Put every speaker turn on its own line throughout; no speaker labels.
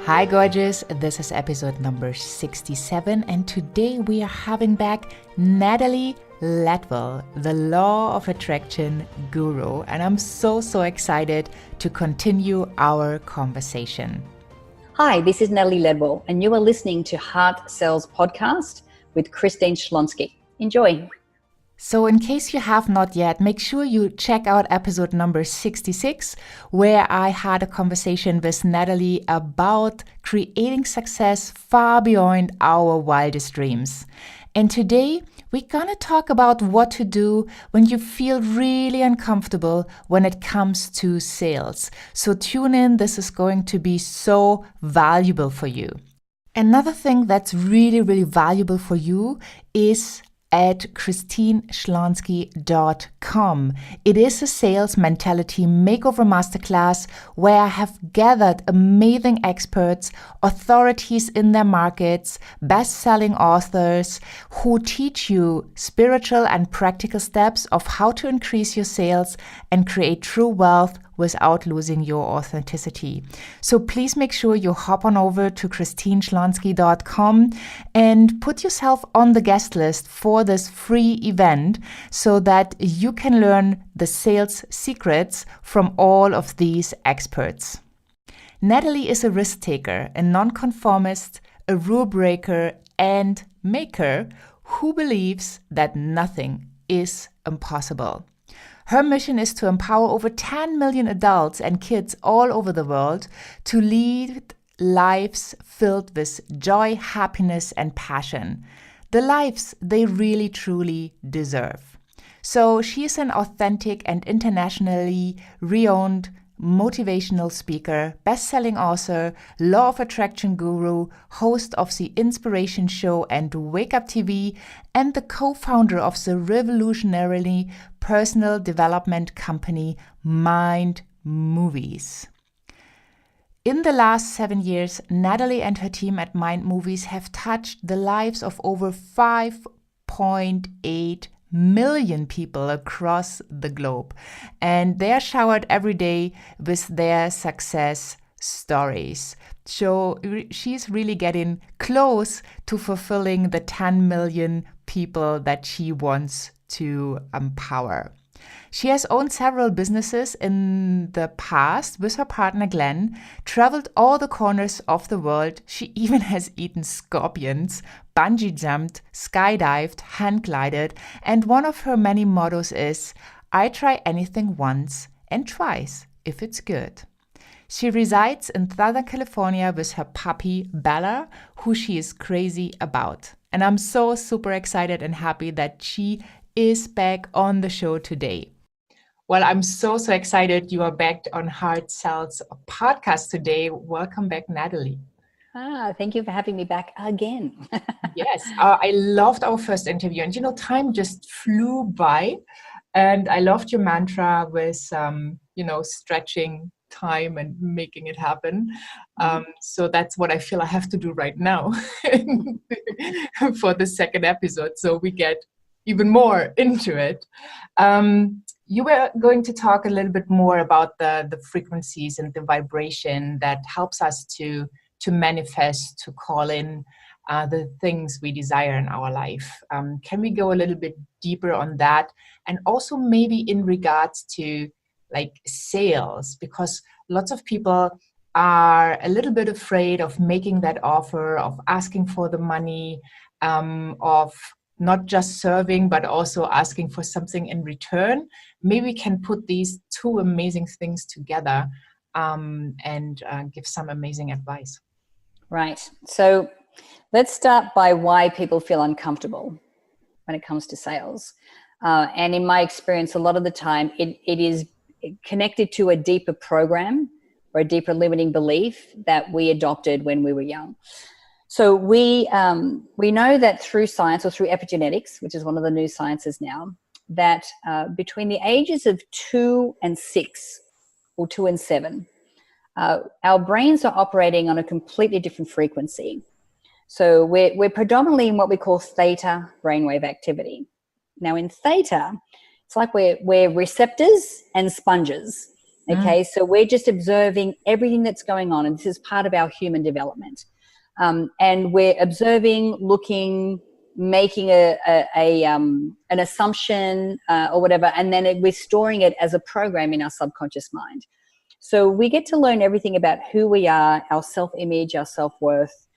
Hi gorgeous, this is episode number 67 and today we are having back Natalie Ledwell, the law of attraction guru, and I'm so excited to continue our conversation.
Hi, this is Natalie Ledwell and you are listening to Heart Sells Podcast with Christine Schlonski. Enjoy.
So in case you have not yet, make sure you check out episode number 66, where I had a conversation with Natalie about creating success far beyond our wildest dreams. And today, we're gonna talk about what to do when you feel really uncomfortable when it comes to sales. So tune in, this is going to be so valuable for you. Another thing that's really valuable for you is at christineschlonski.com. It is a sales mentality makeover masterclass where I have gathered amazing experts, authorities in their markets, best-selling authors who teach you spiritual and practical steps of how to increase your sales and create true wealth without losing your authenticity. So please make sure you hop on over to christineschlonski.com and put yourself on the guest list for this free event so that you can learn the sales secrets from all of these experts. Natalie is a risk taker, a nonconformist, a rule breaker, and maker who believes that nothing is impossible. Her mission is to empower over 10 million adults and kids all over the world to lead lives filled with joy, happiness, and passion. The lives they really truly deserve. So she is an authentic and internationally renowned motivational speaker, best-selling author, law of attraction guru, host of the Inspiration Show and Wake Up TV, and the co-founder of the revolutionary personal development company Mind Movies. In the last 7 years, Natalie and her team at Mind Movies have touched the lives of over 5.8 million people across the globe, and they are showered every day with their success stories. So she's really getting close to fulfilling the 10 million people that she wants to empower. She has owned several businesses in the past with her partner Glenn, traveled all the corners of the world. She even has eaten scorpions, bungee jumped, skydived, hand glided, and one of her many mottos is, I try anything once and twice if it's good. She resides in Southern California with her puppy Bella, who she is crazy about. And I'm so super excited and happy that she is back on the show today. Well, I'm so excited you are back on Heart Sells Podcast today. Welcome back, Natalie.
Thank you for having me back again.
Yes, I loved our first interview, and time just flew by, and I loved your mantra with stretching time and making it happen. So that's what I feel I have to do right now for the second episode, so we get even more into it. You were going to talk a little bit more about the frequencies and the vibration that helps us to manifest, to call in the things we desire in our life. Can we go a little bit deeper on that? And also maybe in regards to like sales, because lots of people are a little bit afraid of making that offer, of asking for the money, of not just serving, but also asking for something in return. Maybe we can put these two amazing things together and give some amazing advice.
Right. So let's start by why people feel uncomfortable when it comes to sales. And in my experience, a lot of the time, it is connected to a deeper program or a deeper limiting belief that we adopted when we were young. So we know that through science, or through epigenetics, which is one of the new sciences now, that between the ages of 2 and 6 or 2 and 7, our brains are operating on a completely different frequency. So we're predominantly in what we call theta brainwave activity. Now in theta, it's like we're receptors and sponges. Okay, so we're just observing everything that's going on, and this is part of our human development. And we're observing, looking, making an assumption or whatever, and then we're storing it as a program in our subconscious mind. So we get to learn everything about who we are, our self-image, our self-worth,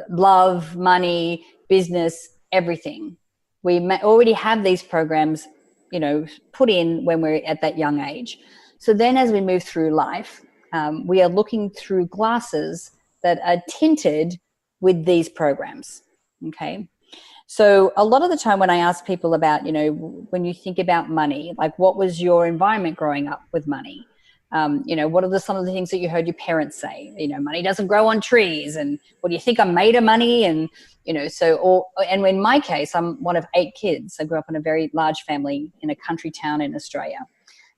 love, money, business, everything. We already have these programs, put in when we're at that young age. So then as we move through life, we are looking through glasses that are tinted with these programs. Okay. So a lot of the time when I ask people about, when you think about money, like what was your environment growing up with money? What are some of the things that you heard your parents say? Money doesn't grow on trees, and what do you think, I'm made of money? And and in my case, I'm one of 8 kids. I grew up in a very large family in a country town in Australia.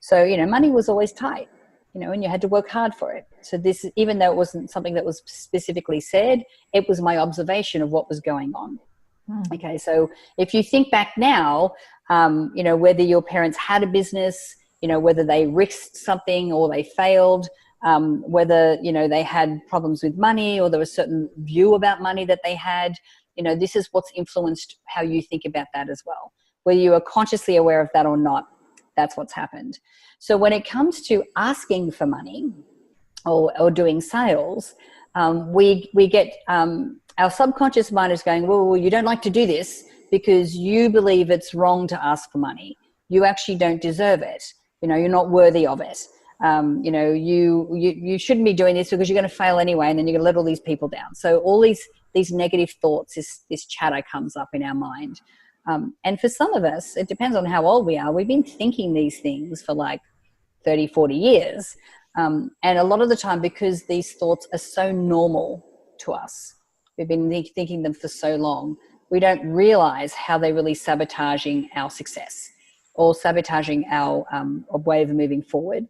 So, money was always tight, and you had to work hard for it. So this, even though it wasn't something that was specifically said, it was my observation of what was going on. Okay, so if you think back now, whether your parents had a business, whether they risked something or they failed, whether, they had problems with money or there was a certain view about money that they had, this is what's influenced how you think about that as well. Whether you are consciously aware of that or not, that's what's happened. So when it comes to asking for money or doing sales, we get our subconscious mind is going, well, you don't like to do this because you believe it's wrong to ask for money. You actually don't deserve it. You're not worthy of it. You shouldn't be doing this because you're going to fail anyway, and then you're going to let all these people down. So all these negative thoughts, this chatter comes up in our mind. And for some of us, it depends on how old we are. We've been thinking these things for like 30, 40 years. And a lot of the time, because these thoughts are so normal to us, we've been thinking them for so long, we don't realize how they're really sabotaging our success or sabotaging our way of moving forward.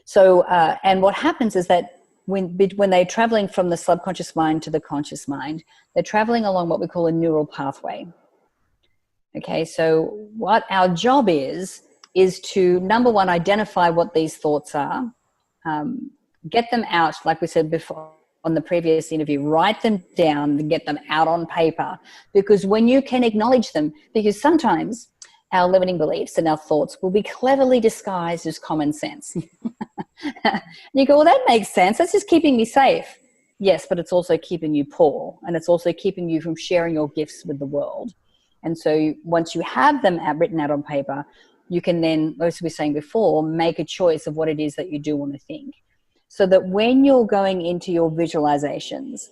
So, and what happens is that when they're traveling from the subconscious mind to the conscious mind, they're traveling along what we call a neural pathway. Okay, so what our job is to, number one, identify what these thoughts are, get them out, like we said before on the previous interview, write them down and get them out on paper. Because when you can acknowledge them, because sometimes our limiting beliefs and our thoughts will be cleverly disguised as common sense. And you go, well, that makes sense. That's just keeping me safe. Yes, but it's also keeping you poor, and it's also keeping you from sharing your gifts with the world. And so once you have them written out on paper, you can then, as we were saying before, make a choice of what it is that you do want to think. So that when you're going into your visualizations,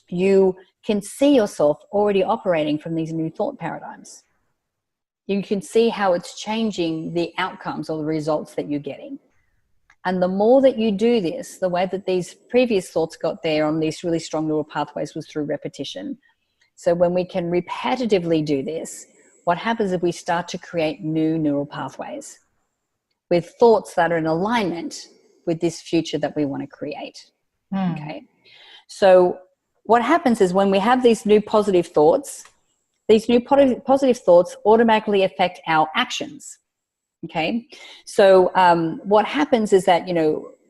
you can see yourself already operating from these new thought paradigms. You can see how it's changing the outcomes or the results that you're getting. And the more that you do this, the way that these previous thoughts got there on these really strong neural pathways was through repetition. So when we can repetitively do this, what happens is we start to create new neural pathways with thoughts that are in alignment with this future that we want to create. Okay. So what happens is when we have these new positive thoughts, these new positive thoughts automatically affect our actions. Okay. So what happens is that,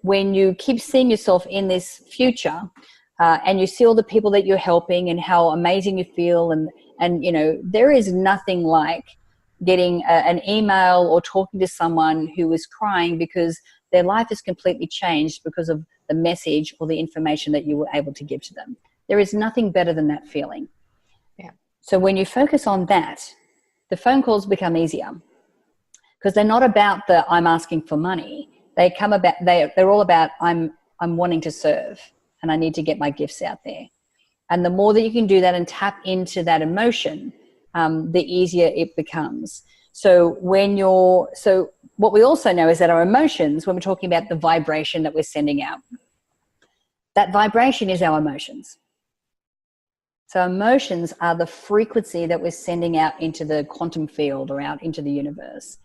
when you keep seeing yourself in this future and you see all the people that you're helping and how amazing you feel, and there is nothing like getting an email or talking to someone who is crying because their life is completely changed because of the message or the information that you were able to give to them. There is nothing better than that feeling.
Yeah.
So when you focus on that, the phone calls become easier because they're not about the I'm asking for money. They're all about I'm wanting to serve and I need to get my gifts out there. And the more that you can do that and tap into that emotion, the easier it becomes. So what we also know is that our emotions, when we're talking about the vibration that we're sending out, that vibration is our emotions. So emotions are the frequency that we're sending out into the quantum field or out into the universe.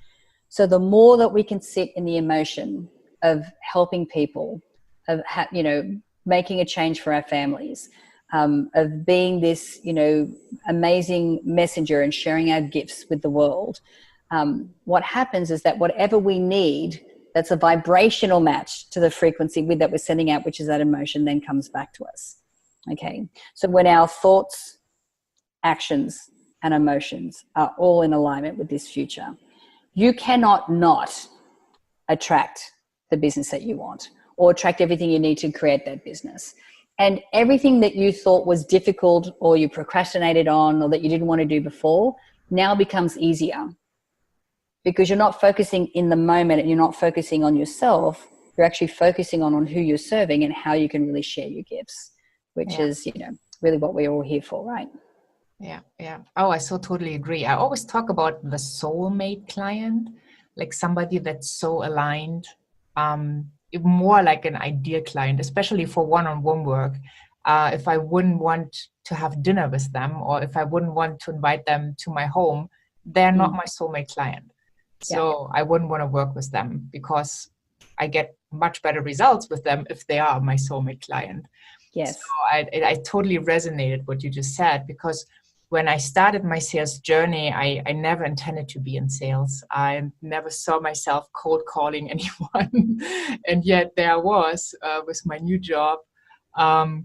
So the more that we can sit in the emotion of helping people, of making a change for our families, of being this amazing messenger and sharing our gifts with the world, what happens is that whatever we need, that's a vibrational match to the frequency that we're sending out, which is that emotion, then comes back to us. Okay. So when our thoughts, actions, and emotions are all in alignment with this future, you cannot not attract the business that you want, or attract everything you need to create that business. And everything that you thought was difficult, or you procrastinated on, or that you didn't want to do before, now becomes easier, because you're not focusing in the moment and you're not focusing on yourself. You're actually focusing on who you're serving and how you can really share your gifts, which is, really what we're all here for, right?
Yeah. Oh, I so totally agree. I always talk about the soulmate client, like somebody that's so aligned, more like an ideal client, especially for one-on-one work. If I wouldn't want to have dinner with them, or if I wouldn't want to invite them to my home, they're not my soulmate client. So I wouldn't want to work with them, because I get much better results with them if they are my soulmate client.
Yes.
So I totally resonated what you just said, because when I started my sales journey, I never intended to be in sales. I never saw myself cold calling anyone. And yet there I was with my new job,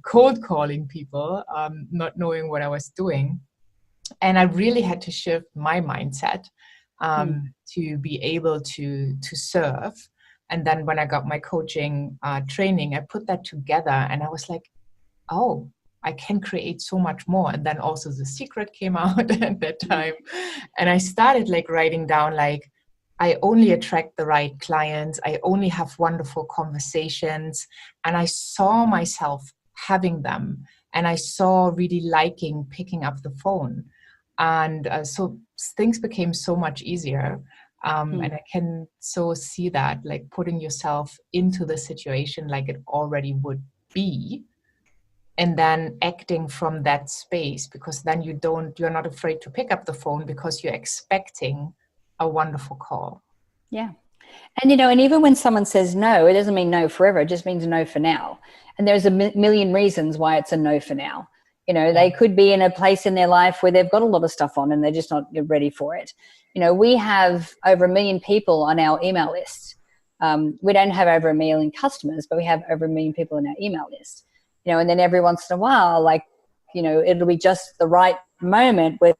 cold calling people, not knowing what I was doing. And I really had to shift my mindset to be able to serve. And then when I got my coaching training, I put that together, and I was like, oh, I can create so much more. And then also The Secret came out at that time. And I started like writing down, like, I only attract the right clients. I only have wonderful conversations. And I saw myself having them. And I saw really liking picking up the phone. And so things became so much easier. And I can so see that, like, putting yourself into the situation like it already would be, and then acting from that space, because then you're not afraid to pick up the phone because you're expecting a wonderful call.
Yeah. And, and even when someone says no, it doesn't mean no forever. It just means no for now. And there's a million reasons why it's a no for now. They could be in a place in their life where they've got a lot of stuff on and they're just not ready for it. We have over 1 million people on our email list. We don't have over 1 million customers, but we have over 1 million people on our email list. And then every once in a while, like, it'll be just the right moment where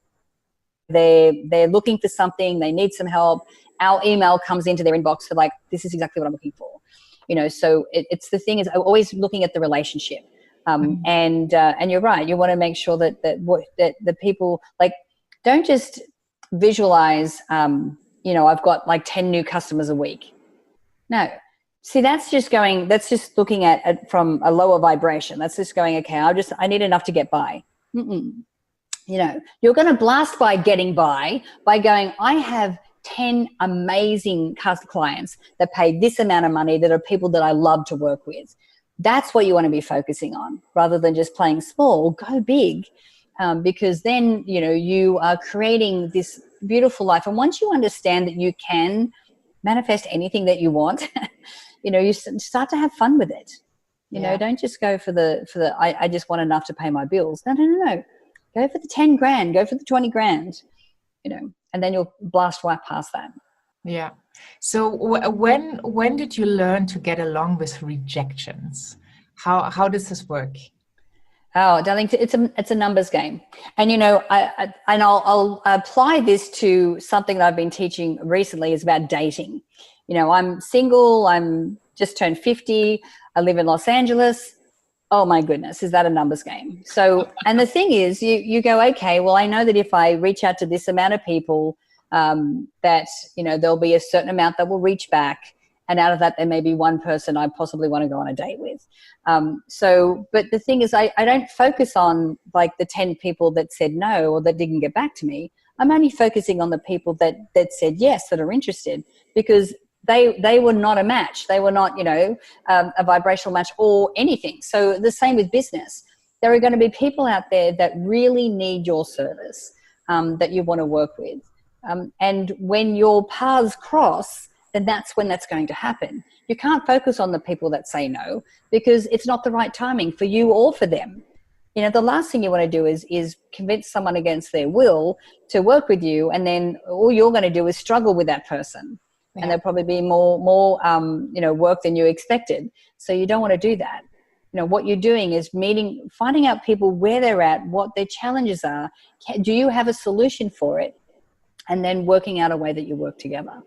they're looking for something, they need some help. Our email comes into their inbox for like, this is exactly what I'm looking for. So it's the thing is, I'm always looking at the relationship. And you're right. You want to make sure that the people, like, don't just visualize, I've got like 10 new customers a week. No. See, that's just looking at it from a lower vibration. That's just going, okay, I need enough to get by. You're going to blast by getting by going, I have 10 amazing clients that pay this amount of money, that are people that I love to work with. That's what you want to be focusing on, rather than just playing small. Go big, because then, you are creating this beautiful life. And once you understand that you can manifest anything that you want, you start to have fun with it. Don't just go for the I just want enough to pay my bills. No. Go for the 10 grand, go for the 20 grand, and then you'll blast right past that.
Yeah. So when did you learn to get along with rejections? How does this work?
Oh, darling, it's a numbers game. And, I'll apply this to something that I've been teaching recently, is about dating. I'm single. I'm just turned 50. I live in Los Angeles. Oh my goodness, is that a numbers game? So, and the thing is, you go, okay, well, I know that if I reach out to this amount of people, that, there'll be a certain amount that will reach back. And out of that, there may be one person I possibly want to go on a date with. But the thing is, I don't focus on like the 10 people that said no or that didn't get back to me. I'm only focusing on the people that said yes, that are interested, because they were not a match. They were not, a vibrational match or anything. So the same with business. There are going to be people out there that really need your service, that you want to work with. And when your paths cross, then that's when that's going to happen. You can't focus on the people that say no, because it's not the right timing for you or for them. the last thing you want to do is convince someone against their will to work with you, and then all you're going to do is struggle with that person. Yeah. And there'll probably be more work than you expected. So you don't want to do that. What you're doing is finding out people where they're at, what their challenges are. Do you have a solution for it? And then working out a way that you work together.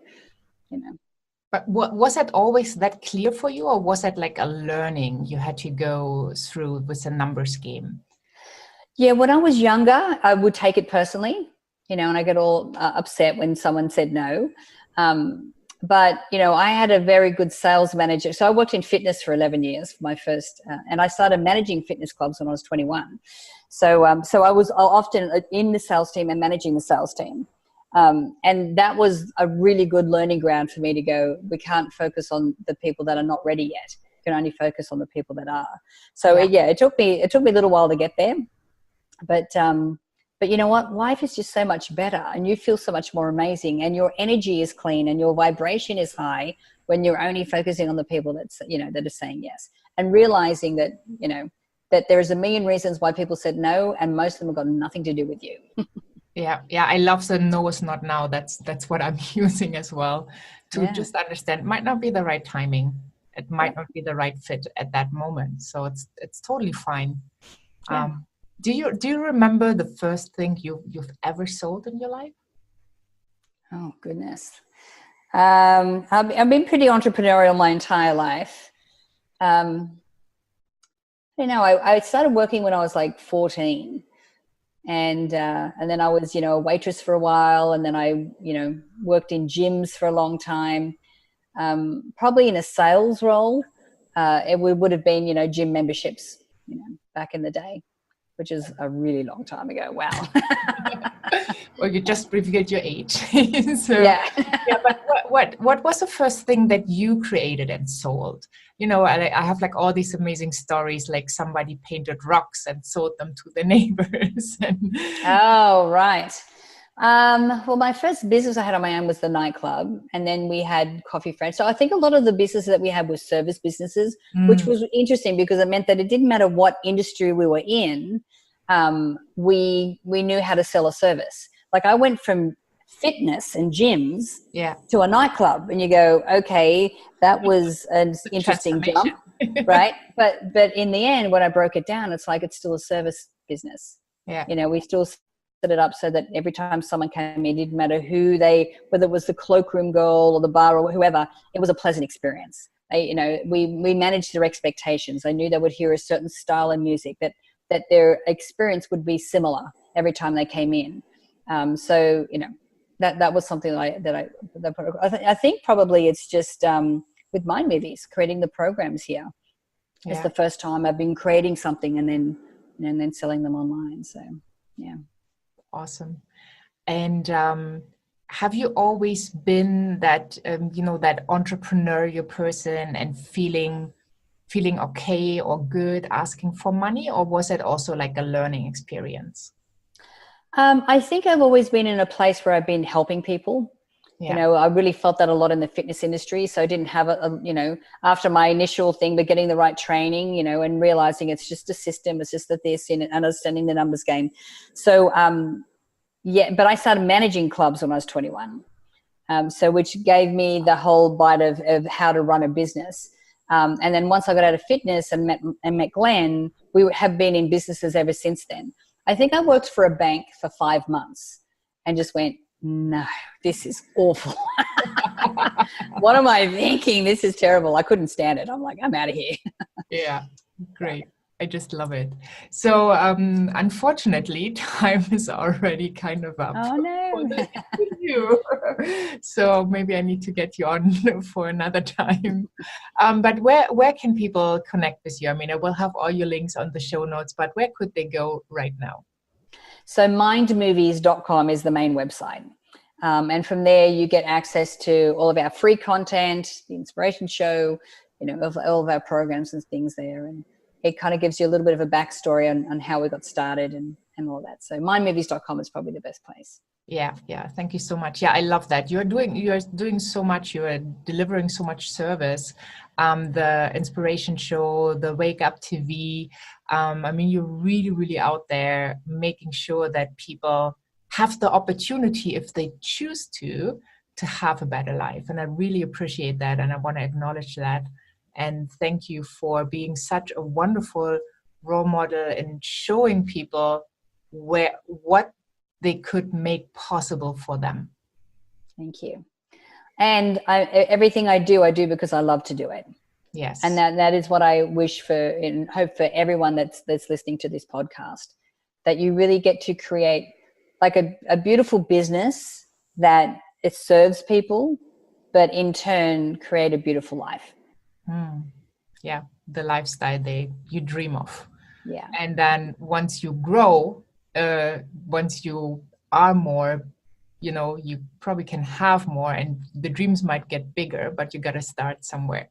But was that always that clear for you, or was that like a learning you had to go through with a numbers game?
Yeah, when I was younger, I would take it personally, and I get all upset when someone said no. But, I had a very good sales manager. So I worked in fitness for 11 years for my first, and I started managing fitness clubs when I was 21. So I was often in the sales team and managing the sales team. And that was a really good learning ground for me to go, we can't focus on the people that are not ready yet. We can only focus on the people that are. So it took me a little while to get there. But you know what? Life is just so much better, and you feel so much more amazing, and your energy is clean and your vibration is high when you're only focusing on the people that are saying yes, and realizing that, that there's a million reasons why people said no, and most of them have got nothing to do with you.
Yeah. I love the no is not now. That's what I'm using as well, to just understand it might not be the right timing. It might not be the right fit at that moment. So it's totally fine. Yeah. Do you remember the first thing you've ever sold in your life?
Oh, goodness. I've been pretty entrepreneurial my entire life. I started working when I was like 14, and then I was, a waitress for a while, and then I, worked in gyms for a long time, probably in a sales role. It would have been, gym memberships, back in the day, which is a really long time ago. Wow.
Well, you just revealed your age. So, yeah. But what was the first thing that you created and sold? I have like all these amazing stories, like somebody painted rocks and sold them to the neighbors.
Oh, right. Well, my first business I had on my own was the nightclub, and then we had Coffee Friends. So I think a lot of the businesses that we had were service businesses, which was interesting because it meant that it didn't matter what industry we were in. We knew how to sell a service. Like I went from fitness and gyms to a nightclub, and you go, okay, that was an interesting jump, right? But in the end, when I broke it down, it's like it's still a service business. Yeah. We still set it up so that every time someone came in, it didn't matter whether it was the cloakroom girl or the bar or whoever, it was a pleasant experience. We managed their expectations. I knew they would hear a certain style of music, that their experience would be similar every time they came in. So that was something I think probably it's just with Mind Movies, creating the programs here. It's the first time I've been creating something and then selling them online. So yeah.
Awesome. And have you always been that that entrepreneurial person and feeling okay or good asking for money, or was it also like a learning experience?
I think I've always been in a place where I've been helping people. Yeah. I really felt that a lot in the fitness industry. So I didn't have after my initial thing, but getting the right training, and realizing it's just a system, it's just that this and understanding the numbers game. So, but I started managing clubs when I was 21. So which gave me the whole bite of how to run a business. And then once I got out of fitness and met Glenn, we have been in businesses ever since then. I think I worked for a bank for 5 months and just went, no, this is awful. What am I thinking? This is terrible. I couldn't stand it. I'm like, I'm out of here.
Yeah, great. I just love it. So unfortunately, time is already kind of up.
Oh, no.
For you. So maybe I need to get you on for another time. But where can people connect with you? I mean, I will have all your links on the show notes, but where could they go right now?
So mindmovies.com is the main website. And from there, you get access to all of our free content, the inspiration show, all of our programs and things there. And it kind of gives you a little bit of a backstory on how we got started and all that. So mindmovies.com is probably the best place.
Yeah, yeah. Thank you so much. Yeah, I love that. You're doing so much. You're delivering so much service. The inspiration show, the Wake Up TV. I mean, you're really, really out there making sure that people have the opportunity, if they choose to have a better life. And I really appreciate that, and I want to acknowledge that. And thank you for being such a wonderful role model and showing people what they could make possible for them.
Thank you. And everything I do because I love to do it.
Yes.
And that is what I wish for and hope for everyone that's listening to this podcast, that you really get to create like a beautiful business that it serves people, but in turn create a beautiful life.
Yeah, the lifestyle you dream of.
Yeah.
And then once you grow, once you are more, you probably can have more, and the dreams might get bigger, but you got to start somewhere.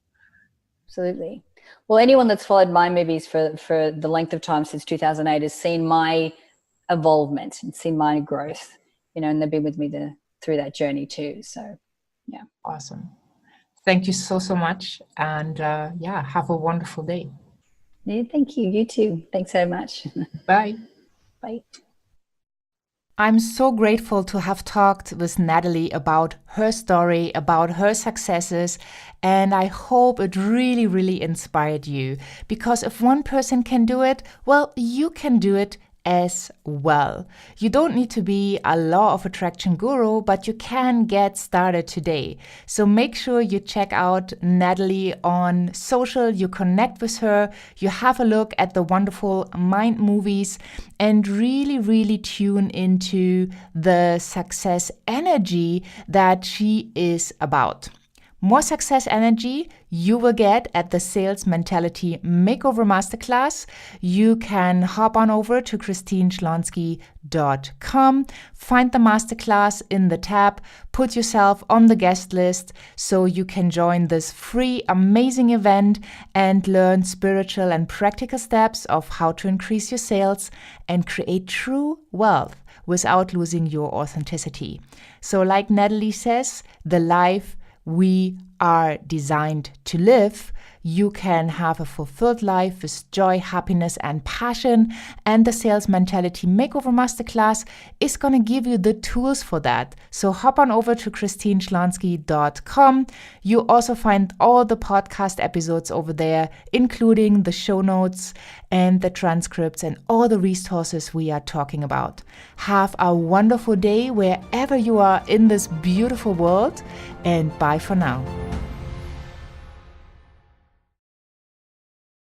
Absolutely. Well, anyone that's followed my movies for the length of time since 2008 has seen my evolvement and seen my growth, and they've been with me through that journey too. So, yeah.
Awesome. Thank you so much. And have a wonderful day.
Yeah, thank you. You too. Thanks so much.
Bye.
Bye.
I'm so grateful to have talked with Natalie about her story, about her successes, and I hope it really, really inspired you. Because if one person can do it, well, you can do it as well. You don't need to be a law of attraction guru, but you can get started today. So make sure you check out Natalie on social, you connect with her, you have a look at the wonderful Mind movies, and really, really tune into the success energy that she is about. More success energy you will get at the Sales Mentality Makeover Masterclass. You can hop on over to christineschlonski.com, find the masterclass in the tab, put yourself on the guest list so you can join this free, amazing event and learn spiritual and practical steps of how to increase your sales and create true wealth without losing your authenticity. So like Natalie says, the life we are designed to live. You can have a fulfilled life with joy, happiness, and passion. And the Sales Mentality Makeover Masterclass is going to give you the tools for that. So hop on over to christineschlonski.com. You also find all the podcast episodes over there, including the show notes and the transcripts and all the resources we are talking about. Have a wonderful day wherever you are in this beautiful world, and bye for now.